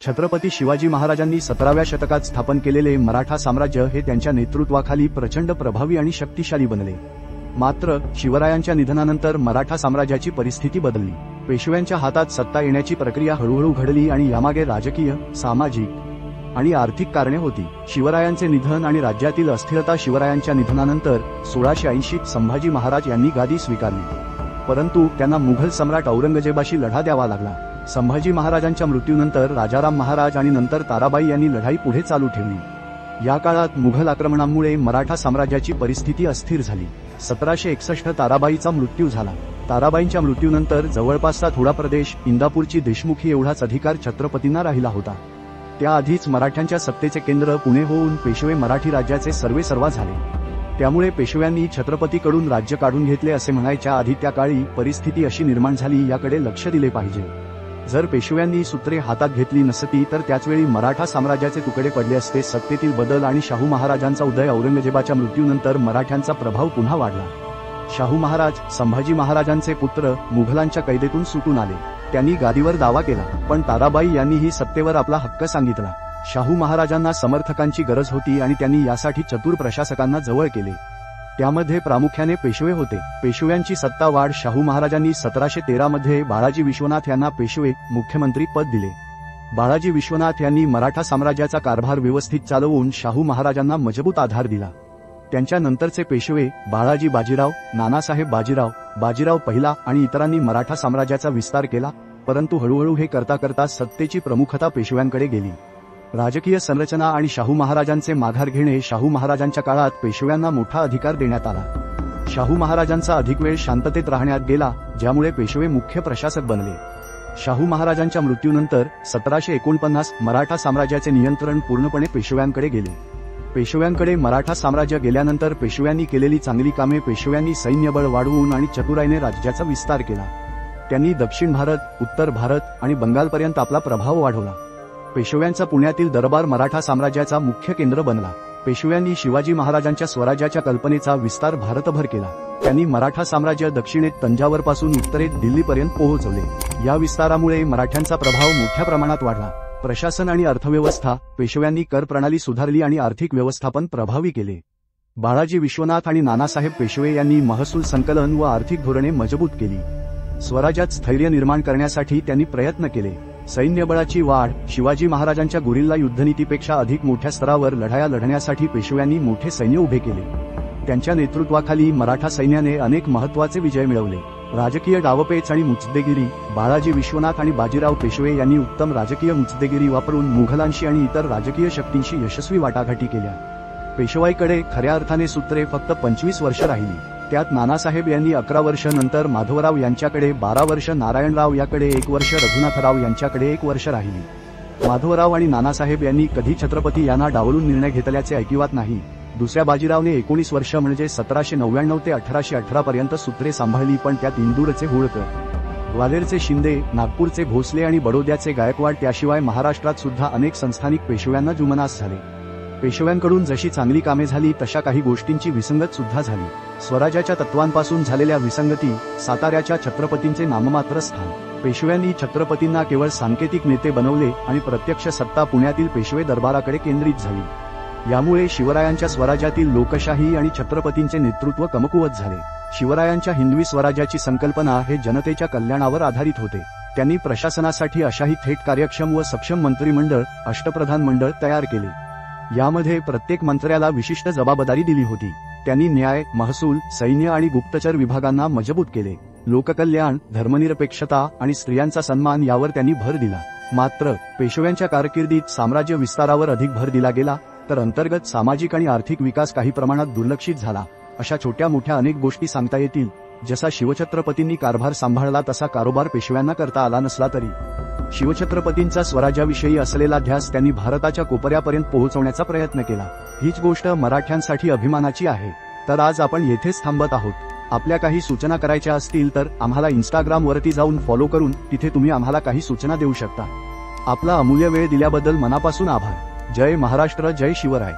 छत्रपती शिवाजी महाराजांनी 17व्या शतकात स्थापन केलेले मराठा साम्राज्य हे त्यांच्या नेतृत्वाखाली प्रचंड प्रभावी आणि शक्तिशाली बनले। मात्र शिवरायांच्या निधनानंतर मराठा साम्राज्याची परिस्थिती बदलली। पेशव्यांच्या हातात सत्ता येण्याची प्रक्रिया हळूहळू घडली आणि यामागे राजकीय, सामाजिक आणि आर्थिक कारणे होती। शिवरायांचे निधन आणि राज्यातील अस्थिरता। शिवरायांच्या निधनानंतर 1680 संभाजी महाराज यांनी गादी स्वीकारली, परंतु त्यांना मुघल सम्राट औरंगजेबाशी लढा द्यावा लागला। संभाजी महाराजांच्या मृत्यूनंतर राजाराम महाराज आणि नंतर ताराबाई यांनी लढाई पुढे चालू ठेवली। या काळात मुघल आक्रमणामुळे मराठा साम्राज्याची परिस्थिती अस्थिर झाली। 1761 ताराबाईचा मृत्यू झाला। ताराबाईंच्या मृत्यूनंतर जवळपासचा थोडा प्रदेश, इंदापूरची देशमुखी एवढाच अधिकार छत्रपतींना राहिला होता। त्याआधीच मराठ्यांच्या सत्तेचे केंद्र पुणे होऊन पेशवे मराठी राज्याचे सर्वेसर्वा झाले। त्यामुळे पेशव्यांनी छत्रपतीकडून राज्य काढून घेतले असे म्हणायच्या आधी त्या काळी परिस्थिती अशी निर्माण झाली याकडे लक्ष दिले पाहिजे। जर पेशव्यांनी सूत्रे हातात घेतली नसती तर त्याचवेळी मराठा साम्राज्याचे तुकडे पडले असते। सत्तेतील बदल आणि शाहू महाराजांचा उदय। औरंगजेबाच्या मृत्यूनंतर मराठ्यांचा प्रभाव पुन्हा वाढला। शाहू महाराज, संभाजी महाराजांचे पुत्र, मुघलांच्या कैदेतून सुटून आले। त्यांनी गादीवर दावा केला, पण ताराबाई यांनीही सत्तेवर आपला हक्क सांगितला। शाहू महाराजांना समर्थकांची गरज होती आणि त्यांनी यासाठी चतुर प्रशासकांना जवळ केले। त्यामध्ये प्रामुख्याने पेशवे होते। पेशव्यांची सत्ता वाढ। शाहू महाराजांनी 1713 मध्ये बाळाजी विश्वनाथ यांना पेशवे मुख्यमंत्री पद दिले। बाळाजी विश्वनाथ यांनी मराठा साम्राज्याचा कारभार व्यवस्थित चालवून शाहू महाराजांना मजबूत आधार दिला। त्यांच्या नंतरचे पेशवे बाळाजी बाजीराव, नानासाहेब बाजीराव, बाजीराव पहिला आणि इतरांनी मराठा साम्राज्याचा विस्तार केला, परंतु हळूहळू हे करता करता सत्तेची प्रमुखता पेशव्यांकडे गेली। राजकीय संरचना आणि शाहू महाराजांचे माघार घेणे। शाहू महाराजांच्या काळात पेशव्यांना मोठा अधिकार देण्यात आला। शाहू महाराजांचा अधिक वेळ शांततेत राहण्यात गेला, ज्यामुळे पेशवे मुख्य प्रशासक बनले। शाहू महाराजांच्या मृत्यूनंतर 1749 मराठा साम्राज्याचे नियंत्रण पूर्णपणे पेशव्यांकडे गेले। पेशव्यांकडे मराठा साम्राज्य गेल्यानंतर पेशव्यांनी केलेली चांगली कामे। पेशव्यांनी सैन्यबळ वाढवून आणि चतुराईने राज्याचा विस्तार केला। त्यांनी दक्षिण भारत, उत्तर भारत आणि बंगालपर्यंत आपला प्रभाव वाढवला। पेशव्यांचा पुण्यातील दरबार मराठा साम्राज्याचा मुख्य केंद्र बनला। पेशव्यांनी शिवाजी महाराजांच्या स्वराज्याच्या कल्पनेचा विस्तार भारतभर केला। त्यांनी मराठा साम्राज्य दक्षिणेत तंजावरपासून उत्तरेत दिल्लीपर्यंत पोहोचवले। या विस्तारामुळे मराठ्यांचा प्रभाव मोठ्या प्रमाणात वाढला। प्रशासन आणि अर्थव्यवस्था। पेशव्यांनी कर प्रणाली सुधारली आणि आर्थिक व्यवस्थापन प्रभावी केले। बाळाजी विश्वनाथ आणि नानासाहेब पेशवे यांनी महसूल संकलन व आर्थिक धोरणे मजबूत केली। स्वराज्यात स्थैर्य निर्माण करण्यासाठी त्यांनी प्रयत्न केले। सैन्यबळाची वाढ। शिवाजी महाराजांच्या गुरिल्ला युद्धनीतीपेक्षा अधिक मोठ्या स्तरावर लढाया लढण्यासाठी पेशव्यांनी मोठे सैन्य उभे केले। त्यांच्या नेतृत्वाखाली मराठा सैन्याने अनेक महत्त्वाचे विजय मिळवले। राजकीय डावपेच आणि मुत्सद्देगिरी। बाळाजी विश्वनाथ आणि बाजीराव पेशवे यांनी उत्तम राजकीय मुत्सद्देगिरी वापरून मुघलांशी आणि इतर राजकीय शक्तींशी यशस्वी वाटाघाटी केल्या। पेशवाईकडे खऱ्या अर्थाने सूत्रे फक्त 25 वर्ष राहिली। त्यात नानासाहेब यांनी 11 वर्ष, नंतर माधवराव यांच्याकडे 12 वर्ष, नारायणराव याकडे 1 वर्ष, रघुनाथराव यांच्याकडे 1 वर्ष राहिली। माधवराव आणि नानासाहेब यांनी कधी छत्रपती यांना डावलून निर्णय घेतल्याचे ऐकिवात नाही। दुसऱ्या बाजीरावने 19 वर्ष म्हणजे 1799 ते 1818 पर्यंत सूत्रे सांभाळली, पण त्यात इंदूरचे होळकर, ग्वाल्हेरचे शिंदे, नागपूरचे भोसले आणि बडोद्याचे गायकवाड, त्याशिवाय महाराष्ट्रात सुद्धा अनेक संस्थानिक पेशव्यांना जुमनास झाले। पेशव्यांकडून जशी चांगली कामे झाली तशा काही गोष्टींची विसंगत सुद्धा झाली। स्वराज्याच्या तत्वांपासून झालेल्या विसंगती। साताऱ्याच्या छत्रपतींचे नाममात्र स्थान। पेशव्यांनी छत्रपतींना केवळ सांकेतिक नेते बनवले आणि प्रत्यक्ष सत्ता पुण्यातील पेशवे दरबाराकडे केंद्रित झाली। यामुळे शिवरायांच्या स्वराज्यातील लोकशाही आणि छत्रपतींचे नेतृत्व कमकुवत झाले। शिवरायांच्या हिंदवी स्वराज्याची संकल्पना हे जनतेच्या कल्याणावर आधारित होते। त्यांनी प्रशासनासाठी अशाही थेट कार्यक्षम व सक्षम मंत्रिमंडळ, अष्टप्रधान मंडळ तयार केले। यामध्ये प्रत्येक मंत्र्याला विशिष्ट जबाबदारी दिली होती। त्यांनी न्याय, महसूल, सैन्य आणि गुप्तचर विभागांना मजबूत केले। लोककल्याण, धर्मनिरपेक्षता आणि स्त्रियांचा सन्मान यावर त्यांनी भर दिला। मात्र पेशव्यांच्या कारकिर्दीत साम्राज्य विस्तारावर अधिक भर दिला गेला, तर अंतर्गत सामाजिक आणि आर्थिक विकास काही प्रमाणात दुर्लक्षित झाला। अशा छोट्या मोठ्या अनेक गोष्टी सांगता येतील। जसा शिवछत्रपतींनी कारभार सांभाळला तसा कारोबार पेशव्यांना करता आला नसला तरी शिवछत्रपतींचा स्वराज्याविषयी असलेला ध्यास त्यांनी भारताच्या कोपऱ्यापर्यंत पोहोचवण्याचा प्रयत्न केला। हीच गोष्ट मराठ्यांसाठी अभिमानाची आहे। तर आज आपण येथेच थांबत आहोत। आपल्या काही सूचना करायच्या असतील तर आम्हाला इंस्टाग्रामवरती जाऊन फॉलो करून तिथे तुम्ही आम्हाला काही सूचना देऊ शकता। आपला अमूल्य वेळ दिल्याबद्दल मनापासून आभार। जय महाराष्ट्र, जय शिवराय।